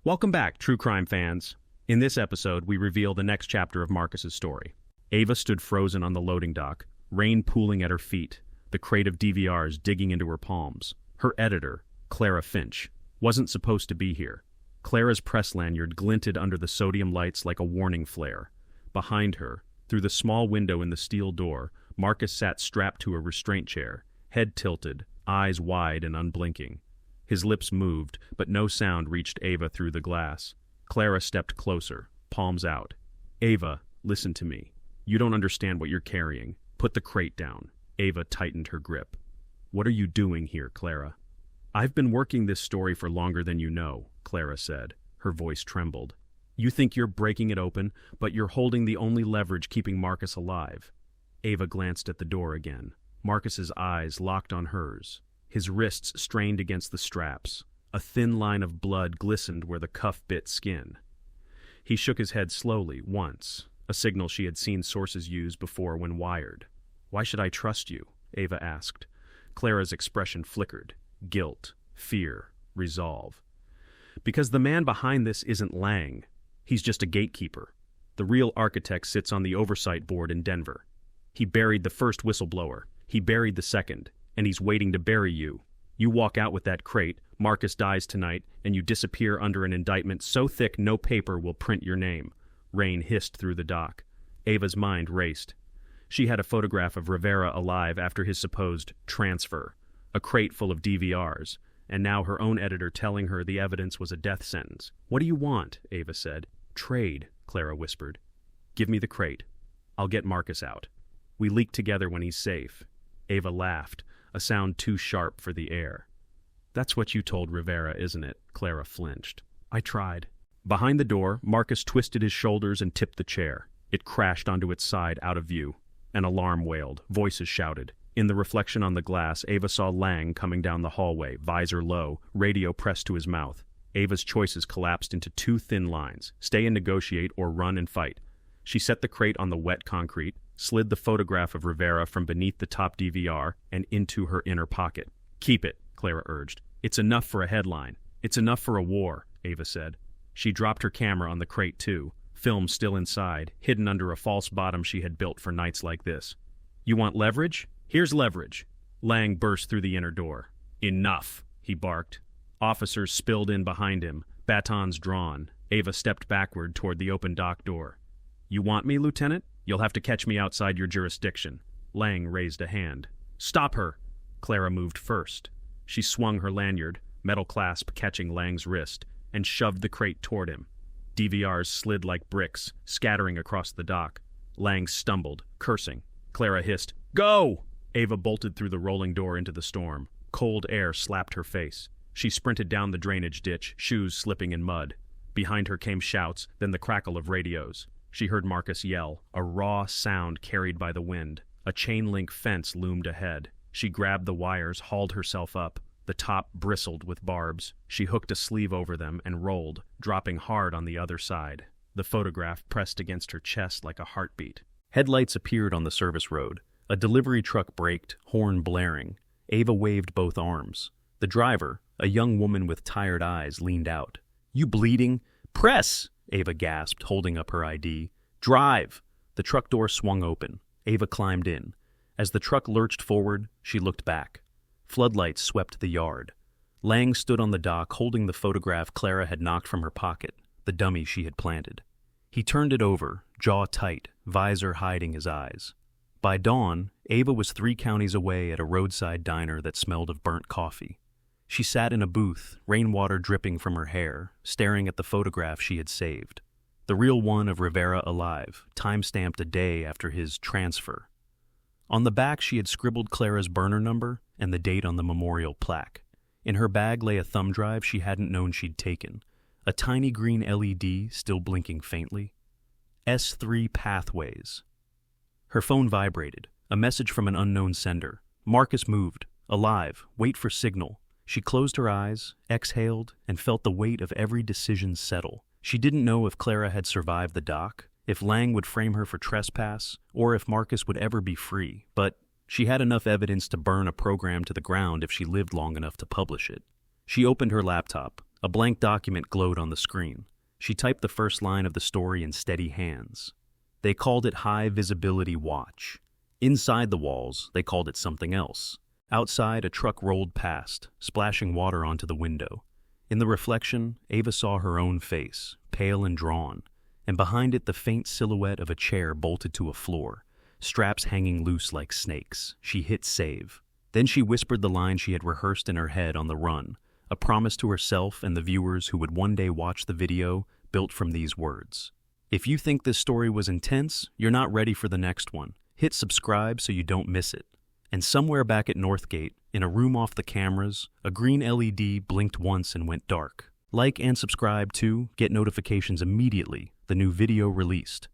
Welcome back, true crime fans. In this episode, we reveal the next chapter of Marcus's story. Ava stood frozen on the loading dock, rain pooling at her feet, the crate of DVRs digging into her palms. Her editor, Clara Finch, wasn't supposed to be here. Clara's press lanyard glinted under the sodium lights like a warning flare. Behind her, through the small window in the steel door, Marcus sat strapped to a restraint chair, head tilted, eyes wide and unblinking. His lips moved, but no sound reached Ava through the glass. Clara stepped closer, palms out. "Ava, listen to me. You don't understand what you're carrying. Put the crate down." Ava tightened her grip. "What are you doing here, Clara?" "I've been working this story for longer than you know," Clara said. Her voice trembled. "You think you're breaking it open, but you're holding the only leverage keeping Marcus alive." Ava glanced at the door again. Marcus's eyes locked on hers. His wrists strained against the straps. A thin line of blood glistened where the cuff bit skin. He shook his head slowly, once, a signal she had seen sources use before when wired. "Why should I trust you?" Ava asked. Clara's expression flickered. Guilt, fear, resolve. "Because the man behind this isn't Lang. He's just a gatekeeper. The real architect sits on the oversight board in Denver. He buried the first whistleblower. He buried the second. And he's waiting to bury you. You walk out with that crate, Marcus dies tonight, and you disappear under an indictment so thick no paper will print your name." Rain hissed through the dock. Ava's mind raced. She had a photograph of Rivera alive after his supposed transfer, a crate full of DVRs, and now her own editor telling her the evidence was a death sentence. "What do you want?" Ava said. "Trade," Clara whispered. "Give me the crate. I'll get Marcus out. We leak together when he's safe." Ava laughed, a sound too sharp for the air. "That's what you told Rivera, isn't it?" Clara flinched. "I tried." Behind the door, Marcus twisted his shoulders and tipped the chair. It crashed onto its side, out of view. An alarm wailed. Voices shouted. In the reflection on the glass, Ava saw Lang coming down the hallway, visor low, radio pressed to his mouth. Ava's choices collapsed into two thin lines: stay and negotiate or run and fight. She set the crate on the wet concrete, slid the photograph of Rivera from beneath the top DVR and into her inner pocket. "Keep it," Clara urged. "It's enough for a headline. It's enough for a war," Ava said. She dropped her camera on the crate too, film still inside, hidden under a false bottom she had built for nights like this. "You want leverage? Here's leverage." Lang burst through the inner door. "Enough," he barked. Officers spilled in behind him, batons drawn. Ava stepped backward toward the open dock door. "You want me, Lieutenant? You'll have to catch me outside your jurisdiction." Lang raised a hand. "Stop her!" Clara moved first. She swung her lanyard, metal clasp catching Lang's wrist, and shoved the crate toward him. DVRs slid like bricks, scattering across the dock. Lang stumbled, cursing. Clara hissed, "Go!" Ava bolted through the rolling door into the storm. Cold air slapped her face. She sprinted down the drainage ditch, shoes slipping in mud. Behind her came shouts, then the crackle of radios. She heard Marcus yell, a raw sound carried by the wind. A chain-link fence loomed ahead. She grabbed the wires, hauled herself up. The top bristled with barbs. She hooked a sleeve over them and rolled, dropping hard on the other side. The photograph pressed against her chest like a heartbeat. Headlights appeared on the service road. A delivery truck braked, horn blaring. Ava waved both arms. The driver, a young woman with tired eyes, leaned out. "You bleeding? Press!" Ava gasped, holding up her ID. "Drive!" The truck door swung open. Ava climbed in. As the truck lurched forward, she looked back. Floodlights swept the yard. Lang stood on the dock holding the photograph Clara had knocked from her pocket, the dummy she had planted. He turned it over, jaw tight, visor hiding his eyes. By dawn, Ava was 3 counties away at a roadside diner that smelled of burnt coffee. She sat in a booth, rainwater dripping from her hair, staring at the photograph she had saved. The real one of Rivera alive, time-stamped a day after his transfer. On the back she had scribbled Clara's burner number and the date on the memorial plaque. In her bag lay a thumb drive she hadn't known she'd taken, a tiny green LED still blinking faintly. S3 Pathways. Her phone vibrated, a message from an unknown sender. Marcus moved, alive, wait for signal. She closed her eyes, exhaled, and felt the weight of every decision settle. She didn't know if Clara had survived the dock, if Lang would frame her for trespass, or if Marcus would ever be free, but she had enough evidence to burn a program to the ground if she lived long enough to publish it. She opened her laptop, A blank document glowed on the screen. She typed the first line of the story in steady hands. They called it High Visibility Watch. Inside the walls, they called it something else. Outside, a truck rolled past, splashing water onto the window. In the reflection, Ava saw her own face, pale and drawn, and behind it the faint silhouette of a chair bolted to a floor, straps hanging loose like snakes. She hit save. Then she whispered the line she had rehearsed in her head on the run, a promise to herself and the viewers who would one day watch the video built from these words. If you think this story was intense, you're not ready for the next one. Hit subscribe so you don't miss it. And somewhere back at Northgate, in a room off the cameras, a green LED blinked once and went dark. Like and subscribe to get notifications immediately the new video released.